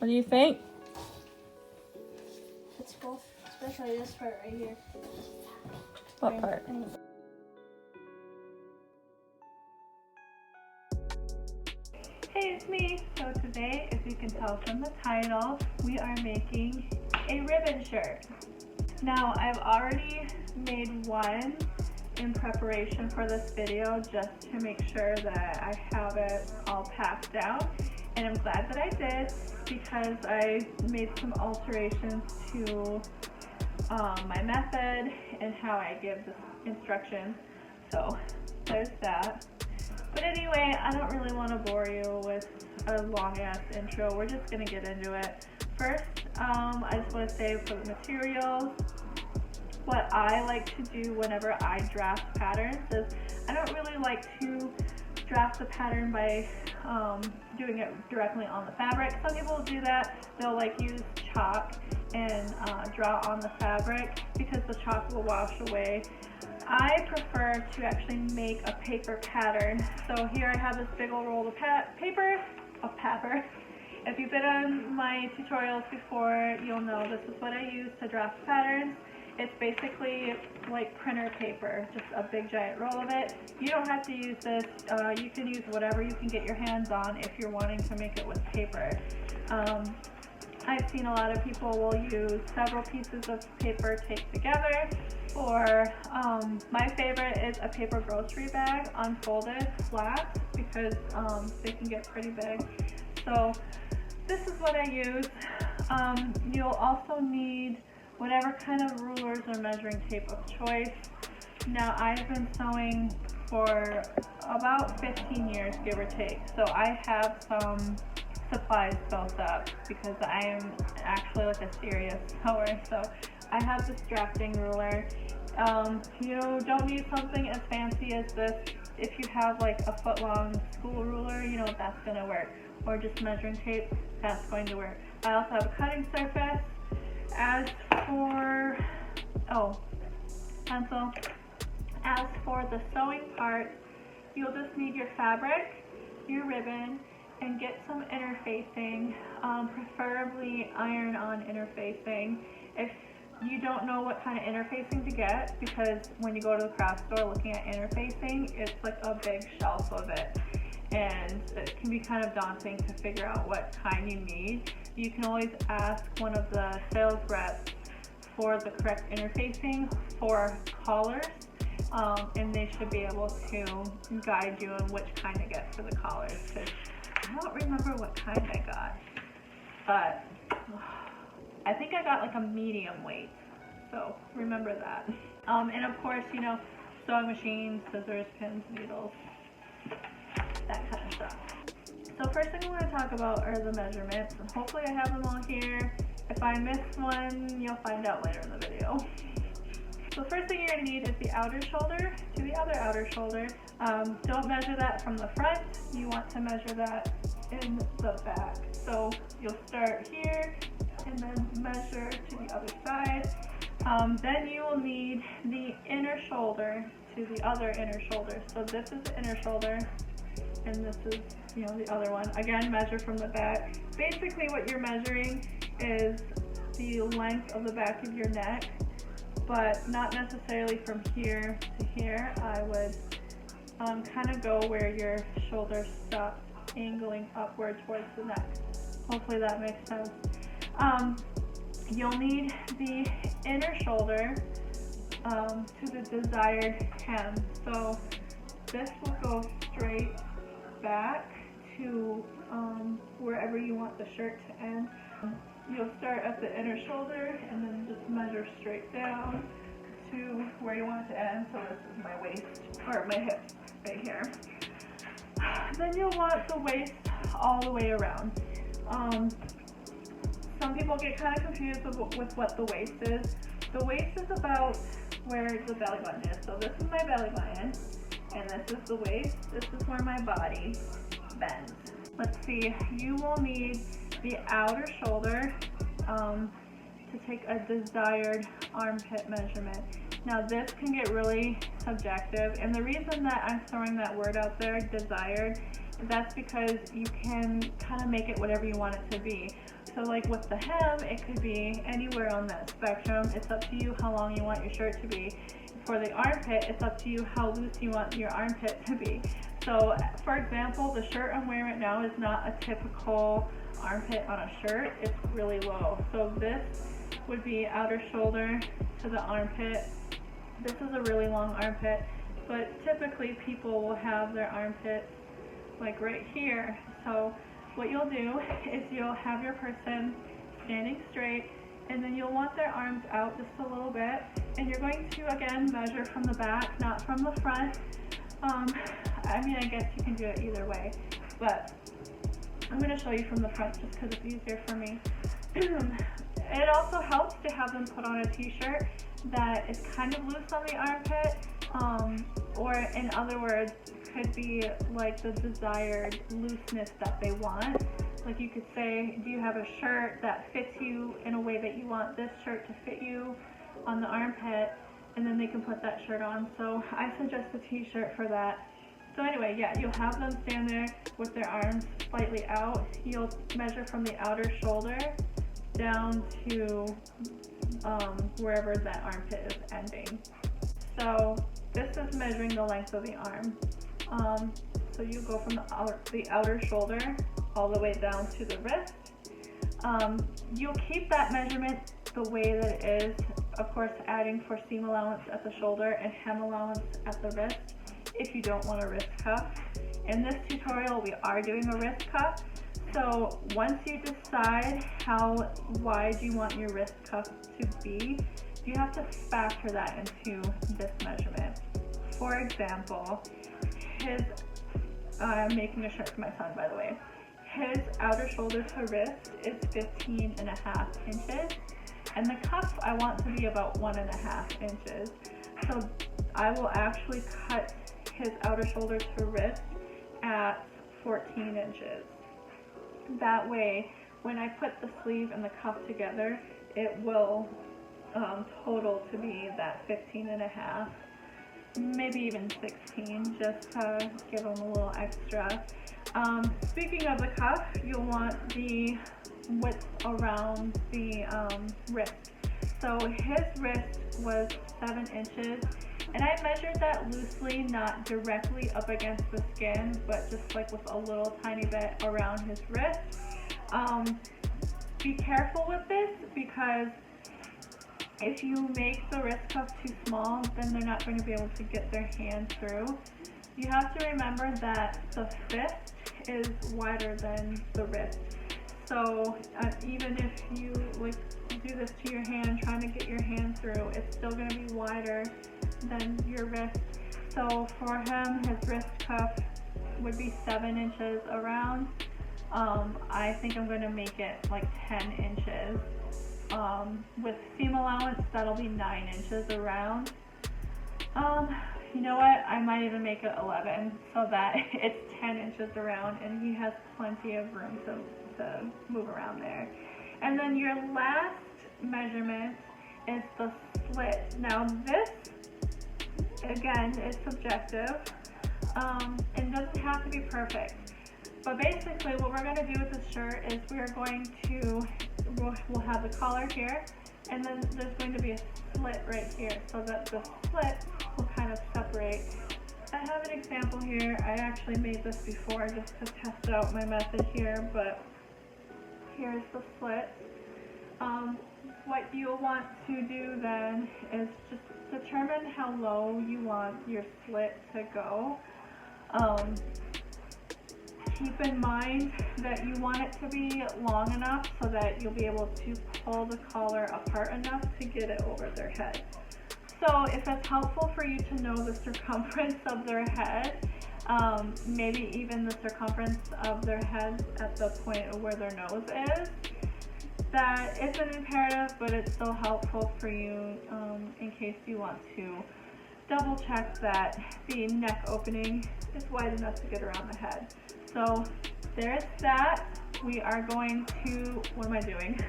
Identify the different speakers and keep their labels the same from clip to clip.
Speaker 1: What do you think?
Speaker 2: It's cool, especially this part right here.
Speaker 1: What part? Hey, it's me. So today, as you can tell from the title, we are making a ribbon shirt. Now, I've already made one in preparation for this video just to make sure that I have it all packed out. And I'm glad that I did because I made some alterations to my method and how I give the instructions. So there's that. But anyway, I don't really want to bore you with a long ass intro. We're just going to get into it. First, I just want to say for the materials, what I like to do whenever I draft patterns is I don't really like to draft the pattern by doing it directly on the fabric. Some people do that. They'll like use chalk and draw on the fabric because the chalk will wash away. I prefer to actually make a paper pattern. So here I have this big old roll of paper. If you've been on my tutorials before, you'll know this is what I use to draft patterns. It's basically like printer paper, just a big giant roll of it. You don't have to use this. You can use whatever you can get your hands on if you're wanting to make it with paper. I've seen a lot of people will use several pieces of paper taped together, or my favorite is a paper grocery bag unfolded flat because they can get pretty big. So this is what I use. You'll also need whatever kind of rulers or measuring tape of choice. Now, I've been sewing for about 15 years, give or take, so I have some supplies built up because I am actually like a serious sewer. So I have this drafting ruler. You don't need something as fancy as this. If you have like a foot long school ruler, you know that's going to work, or just measuring tape, that's going to work. I also have a cutting surface. As for as for the sewing part, you'll just need your fabric, your ribbon, and get some interfacing, preferably iron-on interfacing. If you don't know what kind of interfacing to get, because when you go to the craft store looking at interfacing, it's like a big shelf of it, and it can be kind of daunting to figure out what kind you need. You can always ask one of the sales reps for the correct interfacing for collars, and they should be able to guide you on which kind to get for the collars. Because I don't remember what kind I got, but I think I got like a medium weight, so remember that. And of course, you know, sewing machine, scissors, pins, needles, that kind of stuff. So first thing I want to talk about are the measurements, and hopefully I have them all here. If I miss one, you'll find out later in the video. So the first thing you're going to need is the outer shoulder to the other outer shoulder. Don't measure that from the front. You want to measure that in the back. So you'll start here and then measure to the other side. Then you will need the inner shoulder to the other inner shoulder. So this is the inner shoulder, and this is, you know, the other one. Again, measure from the back. Basically what you're measuring is the length of the back of your neck, but not necessarily from here to here. I would kind of go where your shoulder stops angling upward towards the neck. Hopefully that makes sense. You'll need the inner shoulder to the desired hem. So this will go straight back to wherever you want the shirt to end. You'll start at the inner shoulder and then just measure straight down to where you want it to end. So this is my waist, or my hips right here. Then you'll want the waist all the way around. Some people get kind of confused with what the waist is. The waist is about where the belly button is. So this is my belly button, and this is the waist. This is where my body bends. Let's see, you will need the outer shoulder to take a desired armpit measurement. Now this can get really subjective, and the reason that I'm throwing that word out there, desired, that's because you can kind of make it whatever you want it to be. So like with the hem, it could be anywhere on that spectrum. It's up to you how long you want your shirt to be. For the armpit, it's up to you how loose you want your armpit to be. So for example, the shirt I'm wearing right now is not a typical armpit on a shirt. It's really low. So this would be outer shoulder to the armpit. This is a really long armpit, but typically people will have their armpits like right here. So what you'll do is you'll have your person standing straight, and then you'll want their arms out just a little bit, and you're going to again measure from the back, not from the front. I mean, I guess you can do it either way, but I'm going to show you from the front just because it's easier for me. It also helps to have them put on a t-shirt that is kind of loose on the armpit, or in other words, could be like the desired looseness that they want. Like you could say, do you have a shirt that fits you in a way that you want this shirt to fit you on the armpit, and then they can put that shirt on. So I suggest a t-shirt for that. So anyway, yeah, you'll have them stand there with their arms slightly out. You'll measure from the outer shoulder down to wherever that armpit is ending. So this is measuring the length of the arm. So you go from the outer shoulder all the way down to the wrist. You'll keep that measurement the way that it is, of course adding for seam allowance at the shoulder and hem allowance at the wrist if you don't want a wrist cuff. In this tutorial we are doing a wrist cuff, so once you decide how wide you want your wrist cuff to be, you have to factor that into this measurement. For example, I'm making a shirt for my son, by the way. His outer shoulder to wrist is 15.5 inches, and the cuff I want to be about 1.5 inches. So I will actually cut his outer shoulder to wrist at 14 inches. That way, when I put the sleeve and the cuff together, it will total to be that 15.5, maybe even 16, just to give him a little extra. Speaking of the cuff, you'll want the width around the wrist. So his wrist was 7 inches, and I measured that loosely, not directly up against the skin, but just like with a little tiny bit around his wrist. Be careful with this, because if you make the wrist cuff too small, then they're not going to be able to get their hand through. You have to remember that the fist is wider than the wrist. So even if you like do this to your hand, trying to get your hand through, it's still going to be wider than your wrist. So for him, his wrist cuff would be 7 inches around. I think I'm going to make it like 10 inches. With seam allowance, that'll be 9 inches around. You know what, I might even make it 11 so that it's 10 inches around, and he has plenty of room to move around there. And then your last measurement is the slit. Now this, again, is subjective, and doesn't have to be perfect. But basically what we're going to do with this shirt is we'll have the collar here, and then there's going to be a slit right here, so that the slit will kind of separate. I have an example here. I actually made this before just to test out my method here, but here's the slit. What you'll want to do then is just determine how low you want your slit to go. Keep in mind that you want it to be long enough so that you'll be able to pull the collar apart enough to get it over their head. So if it's helpful for you to know the circumference of their head, maybe even the circumference of their head at the point of where their nose is, that isn't imperative, but it's still helpful for you in case you want to double check that the neck opening is wide enough to get around the head. So there's that. We are going to, what am I doing?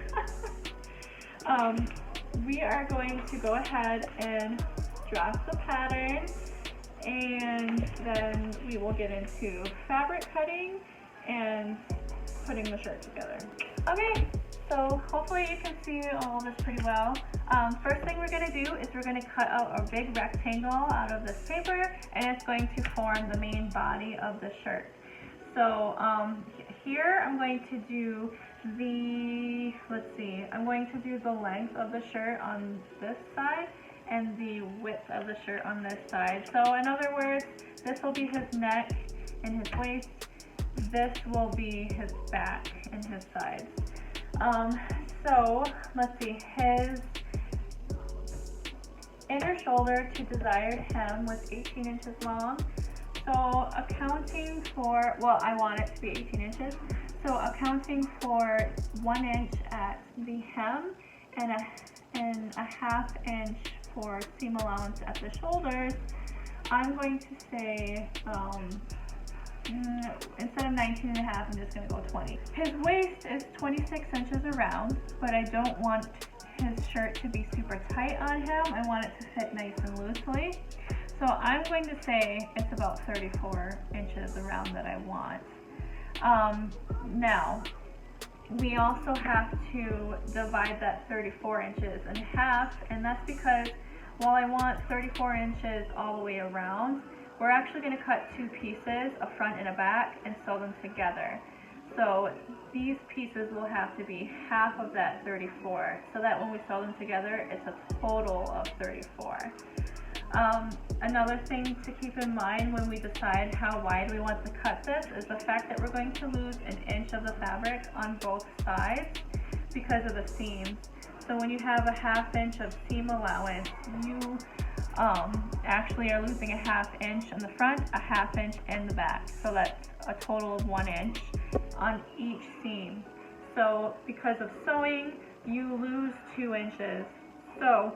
Speaker 1: We are going to go ahead and draft the pattern, and then we will get into fabric cutting and putting the shirt together. Okay, so hopefully you can see all this pretty well. First thing we're going to do is we're going to cut out a big rectangle out of this paper, and it's going to form the main body of the shirt. So here I'm going to do I'm going to do the length of the shirt on this side and the width of the shirt on this side. So in other words, this will be his neck and his waist. This will be his back and his sides. So let's see, his inner shoulder to desired hem was 18 inches long. So accounting for, well, I want it to be 18 inches. So accounting for 1 inch at the hem and a half inch for seam allowance at the shoulders, I'm going to say, instead of 19 and a half, I'm just going to go 20. His waist is 26 inches around, but I don't want his shirt to be super tight on him. I want it to fit nice and loosely. So I'm going to say it's about 34 inches around that I want. Now, we also have to divide that 34 inches in half, and that's because while I want 34 inches all the way around, we're actually going to cut two pieces, a front and a back, and sew them together. So these pieces will have to be half of that 34, so that when we sew them together, it's a total of 34. Another thing to keep in mind when we decide how wide we want to cut this is the fact that we're going to lose an inch of the fabric on both sides because of the seams. So when you have a half inch of seam allowance, you actually are losing a half inch in the front, a half inch in the back. So that's a total of 1 inch on each seam. So because of sewing, you lose 2 inches. So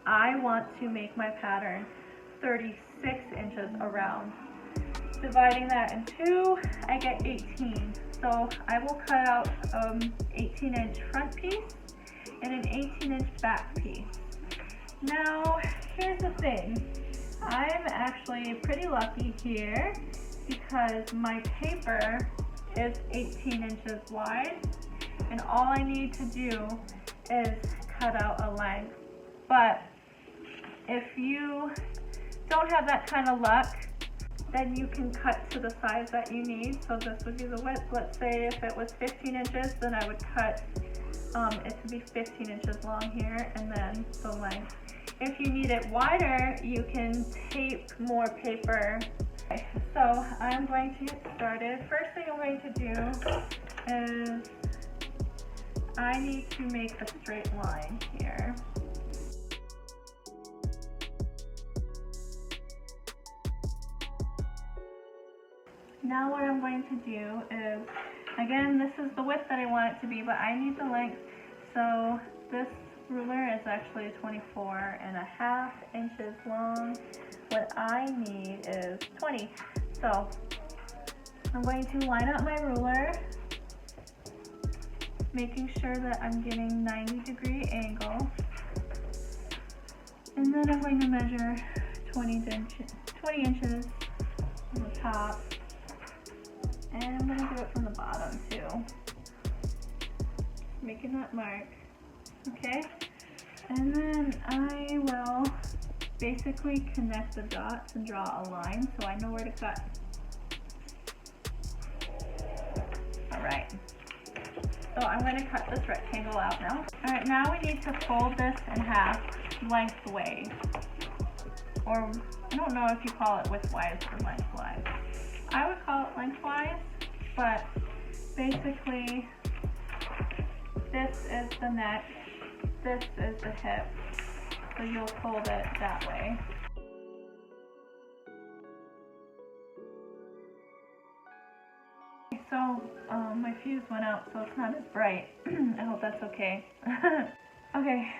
Speaker 1: I want to make my pattern 36 inches around. Dividing that in two, I get 18. So I will cut out an 18-inch front piece and an 18-inch back piece. Now, here's the thing. I'm actually pretty lucky here because my paper is 18 inches wide, and all I need to do is cut out a length. But if you don't have that kind of luck, then you can cut to the size that you need. So this would be the width. Let's say if it was 15 inches, then I would cut it to be 15 inches long here, and then the length. If you need it wider, you can tape more paper. Okay, so I'm going to get started. First thing I'm going to do is I need to make a straight line here. Now what I'm going to do is, again, this is the width that I want it to be, but I need the length. So this ruler is actually 24 and a half inches long. What I need is 20. So I'm going to line up my ruler, making sure that I'm getting 90-degree angle. And then I'm going to measure 20 inches on the top. And I'm going to do it from the bottom too. Making that mark. Okay? And then I will basically connect the dots and draw a line so I know where to cut. Alright. So I'm going to cut this rectangle out now. Alright, now we need to fold this in half lengthways. Or I don't know if you call it widthwise or lengthwise. I would call it lengthwise, but basically this is the neck, this is the hip, so you'll fold it that way. So my fuse went out, so it's not as bright. I hope that's okay. Okay,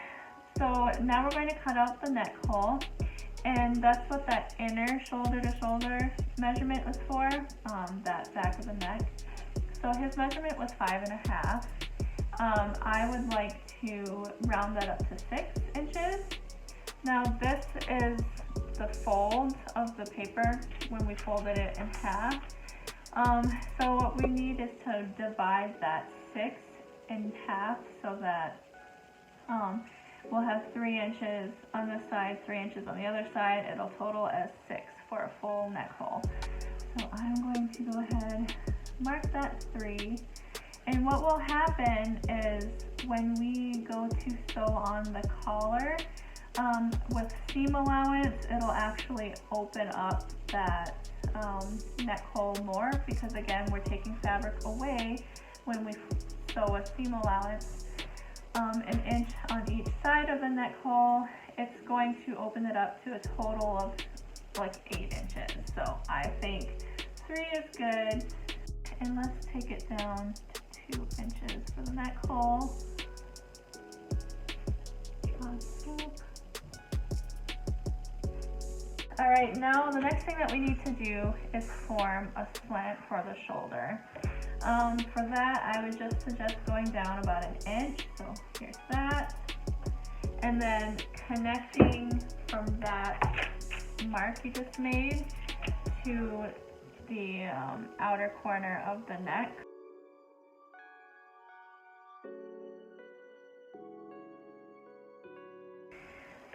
Speaker 1: so now we're going to cut out the neck hole. And that's what that inner shoulder to shoulder measurement was for, that back of the neck. So his measurement was 5.5. I would like to round that up to 6 inches. Now this is the fold of the paper when we folded it in half. So what we need is to divide that 6 in half so that we'll have 3 inches on this side, 3 inches on the other side. It'll total as 6 for a full neck hole. So I'm going to go ahead, mark that 3. And what will happen is when we go to sew on the collar, with seam allowance, it'll actually open up that neck hole more, because again, we're taking fabric away when we sew a seam allowance. An inch on each side of the neck hole, it's going to open it up to a total of like 8 inches. So I think 3 is good. And let's take it down to 2 inches for the neck hole. All right, now the next thing that we need to do is form a slant for the shoulder. For that, I would just suggest going down about 1 inch. So here's that. And then connecting from that mark you just made to the outer corner of the neck.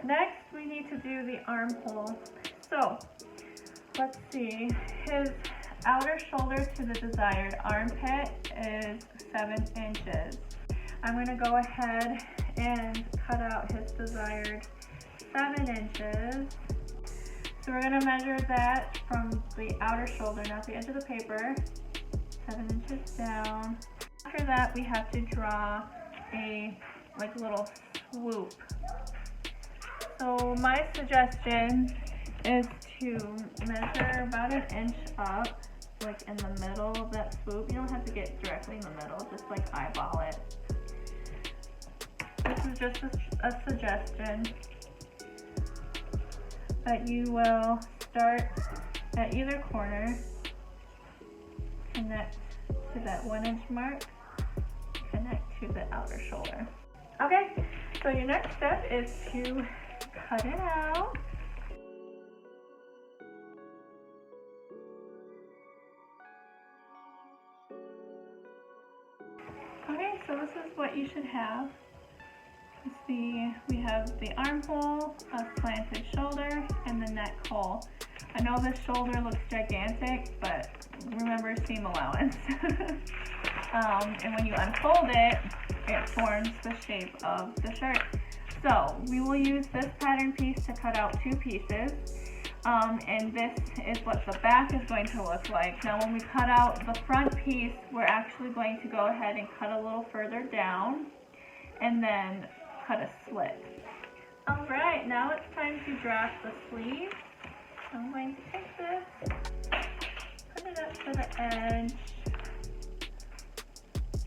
Speaker 1: Next, we need to do the armhole. So let's see, his outer shoulder to the desired armpit is 7 inches. I'm going to go ahead and cut out his desired 7 inches. So we're going to measure that from the outer shoulder, not the edge of the paper, 7 inches down. After that, we have to draw a little swoop. So my suggestion is to measure about 1 inch up, like in the middle of that swoop. You don't have to get directly in the middle, just like eyeball it. This is just a suggestion. But you will start at either corner, connect to that 1 inch mark, connect to the outer shoulder. Okay, so your next step is to cut it out. Okay, so this is what you should have. We have the armhole, a slanted shoulder, and the neck hole. I know this shoulder looks gigantic, but remember seam allowance. And when you unfold it, it forms the shape of the shirt. So we will use this pattern piece to cut out 2 pieces. And this is what the back is going to look like. Now when we cut out the front piece, we're actually going to go ahead and cut a little further down and then cut a slit. All right, now it's time to draft the sleeve. So I'm going to take this, put it up to the edge.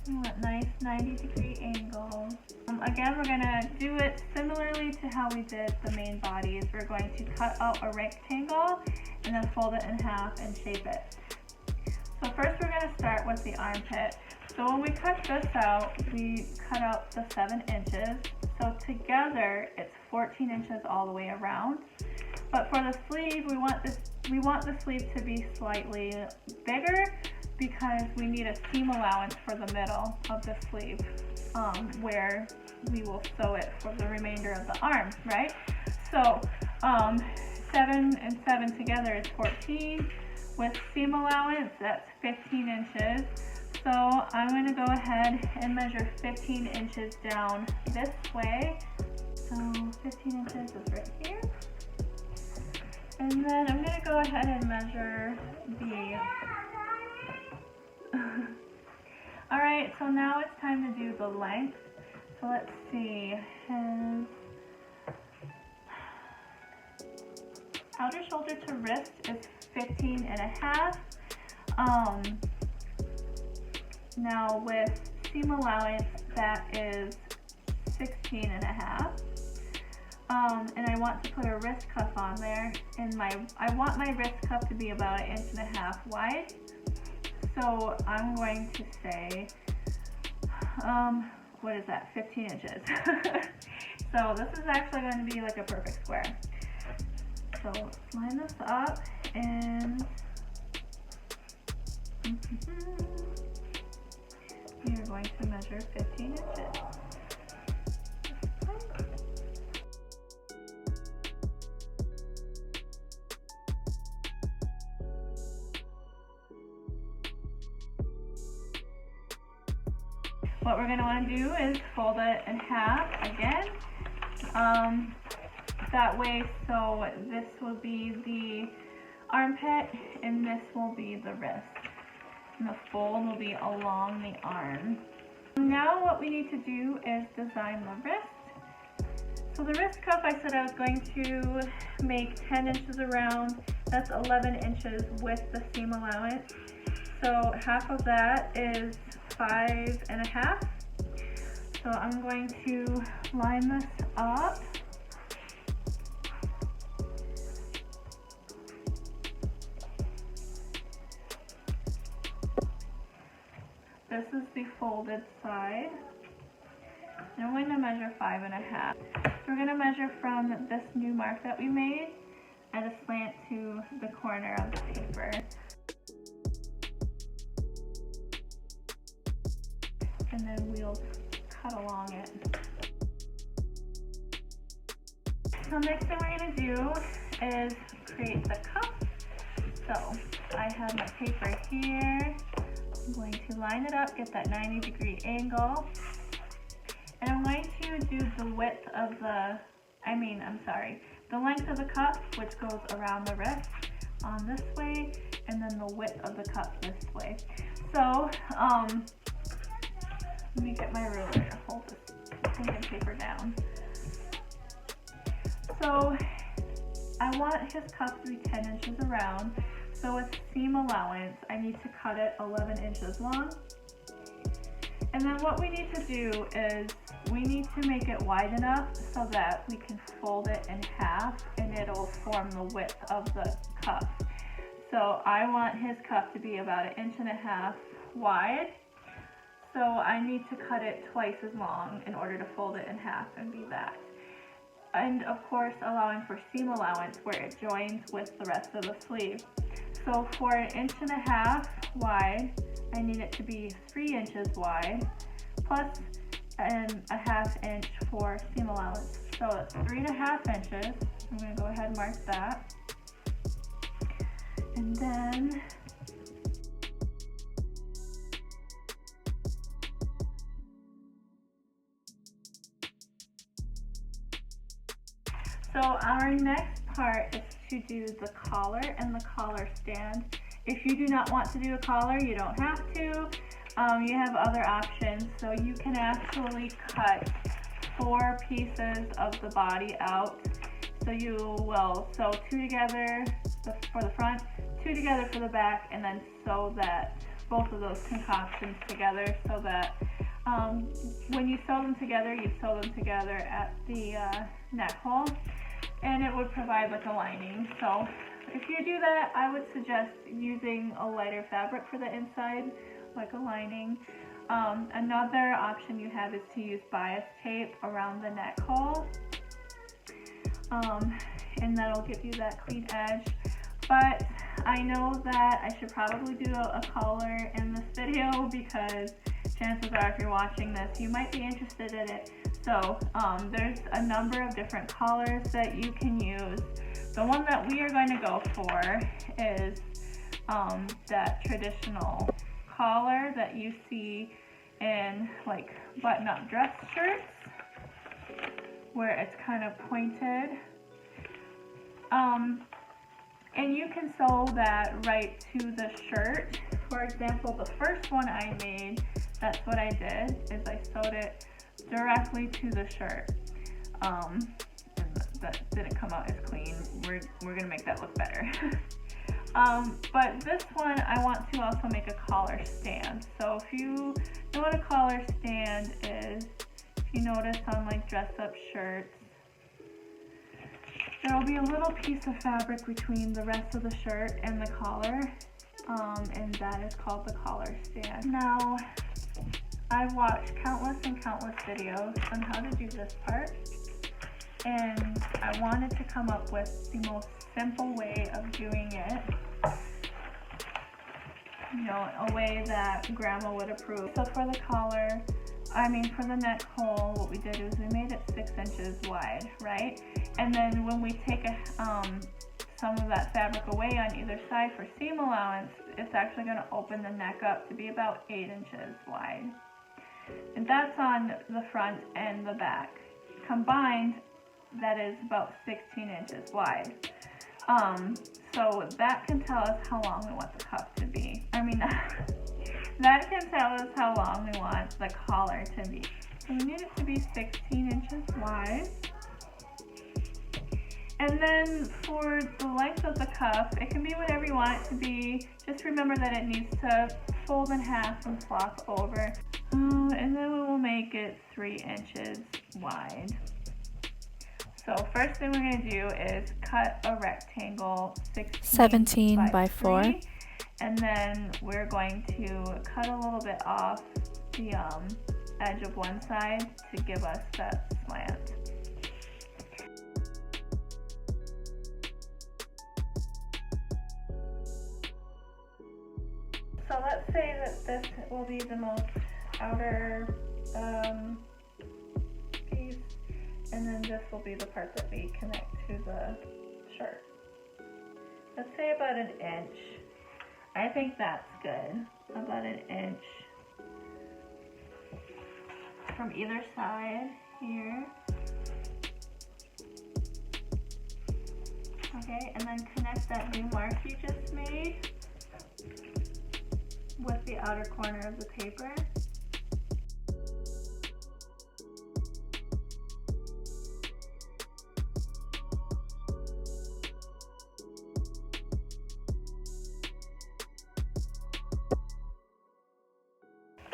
Speaker 1: What nice 90-degree angles. Again, we're going to do it similarly to how we did the main bodies. We're going to cut out a rectangle and then fold it in half and shape it. So first we're going to start with the armpit. So when we cut this out, we cut out the 7 inches. So together it's 14 inches all the way around. But for the sleeve, we want the sleeve to be slightly bigger because we need a seam allowance for the middle of the sleeve, where we will sew it for the remainder of the arm, right? So 7 and 7 together is 14. With seam allowance, that's 15 inches. So I'm going to go ahead and measure 15 inches down this way. So 15 inches is right here. And then I'm going to go ahead and measure the... Alright, so now it's time to do the length. So let's see, his outer shoulder to wrist is 15 and a half. Now with seam allowance, that is 16 and a half. And I want to put a wrist cuff on there, and I want my wrist cuff to be about 1.5 inches wide. So I'm going to say, what is that, 15 inches. So this is actually going to be like a perfect square. So let's line this up, and we are going to measure 15 what we're going to want to do is fold it in half again. That way, so this will be the armpit and this will be the wrist. And the fold will be along the arm. Now what we need to do is design the wrist. So the wrist cuff, I said I was going to make 10 inches around. That's 11 inches with the seam allowance. So half of that is 5.5. So I'm going to line this up. This is the folded side. And I'm going to measure 5.5. So we're going to measure from this new mark that we made at a slant to the corner of the paper. And then we'll cut along it. So next thing we're going to do is create the cuff. So I have my paper here. I'm going to line it up, get that 90-degree angle. And I'm going to do the width of the, the length of the cuff, which goes around the wrist on this way, and then the width of the cuff this way. So, let me get my ruler to hold this thinking paper down. So, I want his cuff to be 10 inches around. So with seam allowance, I need to cut it 11 inches long. And then what we need to do is we need to make it wide enough so that we can fold it in half and it'll form the width of the cuff. So I want his cuff to be about 1.5 inches wide. So I need to cut it twice as long in order to fold it in half and be that. And of course allowing for seam allowance where it joins with the rest of the sleeve. So for 1.5 inches wide, I need it to be 3 inches wide, plus a 1/2 inch for seam allowance. So it's 3.5 inches. I'm going to go ahead and mark that. And then so our next part is to do the collar and the collar stand. If you do not want to do a collar, you don't have to. You have other options. So you can actually cut 4 pieces of the body out. So you will sew 2 together for the front, 2 together for the back, and then sew that both of those concoctions together so that when you sew them together, you sew them together at the neck hole, and it would provide like a lining. So if you do that, I would suggest using a lighter fabric for the inside, like a lining. Another option you have is to use bias tape around the neck hole, and that'll give you that clean edge. But I know that I should probably do a collar in this video because chances are if you're watching this, you might be interested in it. So there's a number of different collars that you can use. The one that we are going to go for is that traditional collar that you see in like button-up dress shirts, where it's kind of pointed. And you can sew that right to the shirt. For example, the first one I made, that's what I did, is I sewed it directly to the shirt. And that didn't come out as clean. We're gonna make that look better. But this one, I want to also make a collar stand. So if you know what a collar stand is, if you notice on like dress-up shirts, there will be a little piece of fabric between the rest of the shirt and the collar, and that is called the collar stand. Now, I've watched countless and countless videos on how to do this part, and I wanted to come up with the most simple way of doing it, you know, a way that grandma would approve. So for the collar, for the neck hole, what we did is we made it 6 inches wide, right? And then when we take some of that fabric away on either side for seam allowance, it's actually going to open the neck up to be about 8 inches wide. And that's on the front and the back. Combined, that is about 16 inches wide. So that can tell us how long we want the cuff to be. That can tell us how long we want the collar to be. So we need it to be 16 inches wide. And then for the length of the cuff, it can be whatever you want it to be. Just remember that it needs to fold in half and flop over. And then we will make it 3 inches wide. So first thing we're going to do is cut a rectangle
Speaker 3: 17 by 4.
Speaker 1: And then we're going to cut a little bit off the edge of one side to give us that slant. So let's say that this will be the most outer piece, and then this will be the part that we connect to the shirt. Let's say about an inch. I think that's good. About an inch from either side here. Okay, and then connect that new mark you just made with the outer corner of the paper.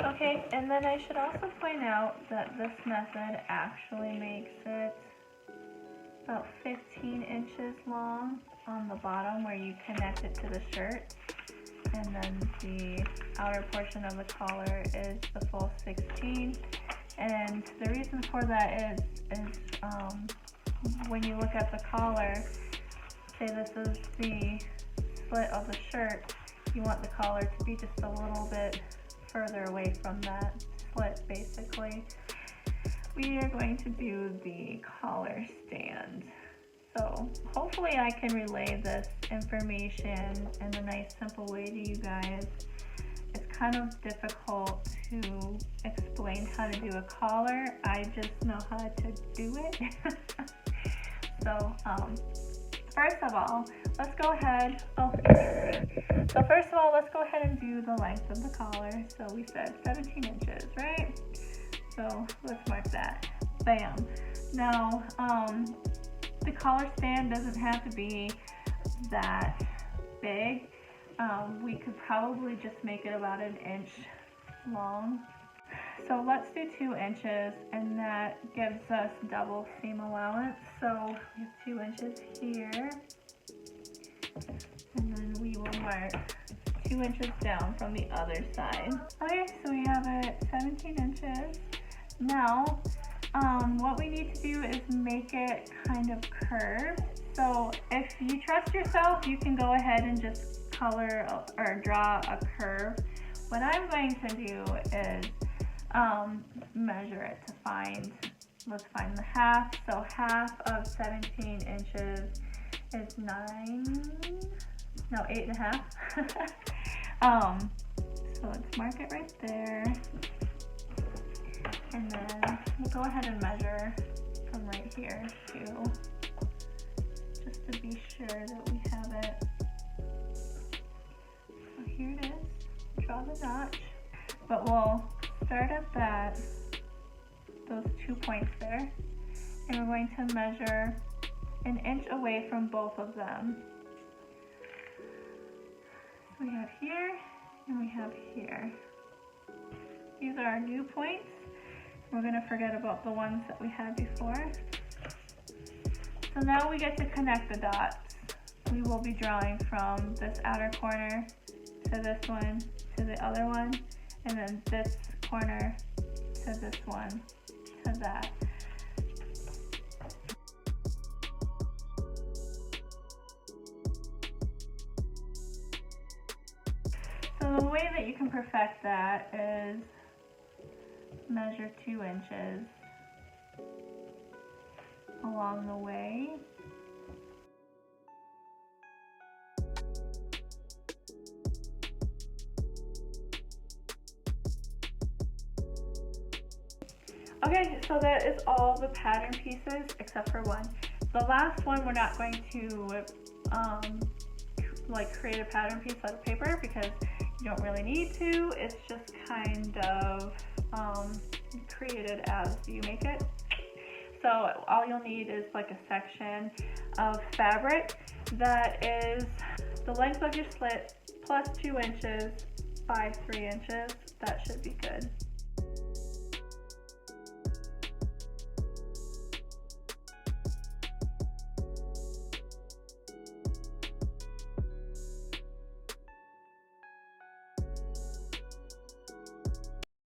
Speaker 1: Okay, and then I should also point out that this method actually makes it about 15 inches long on the bottom where you connect it to the shirt. And then the outer portion of the collar is the full 16. And the reason for that is when you look at the collar, say this is the slit of the shirt, you want the collar to be just a little bit further away from that slit basically. We are going to do the collar stand. So hopefully I can relay this information in a nice simple way to you guys. It's kind of difficult to explain how to do a collar. I just know how to do it. So first of all, let's go ahead and do the length of the collar. So we said 17 inches, right? So let's mark that. Bam. Now, the collar stand doesn't have to be that big. We could probably just make it about an inch long. So let's do 2 inches, and that gives us double seam allowance. So we have 2 inches here, and then we will mark 2 inches down from the other side. Okay, so we have it 17 inches. Now, what we need to do is make it kind of curved. So if you trust yourself, you can go ahead and just color or draw a curve. What I'm going to do is measure it to find, let's find the half. So half of 17 inches is 8.5. So let's mark it right there. And then we'll go ahead and measure from right here too, just to be sure that we have it. So here it is, draw the notch, but we'll start at those 2 points there, and we're going to measure an inch away from both of them. So we have here, and we have here. These are our new points. We're going to forget about the ones that we had before. So now we get to connect the dots. We will be drawing from this outer corner to this one to the other one, and then this corner to this one to that. So the way that you can perfect that is measure 2 inches along the way. Okay, so that is all the pattern pieces except for one. The last one, we're not going to like create a pattern piece out of paper because you don't really need to. It's just kind of created as you make it. So all you'll need is like a section of fabric that is the length of your slit plus 2 inches by 3 inches. That should be good.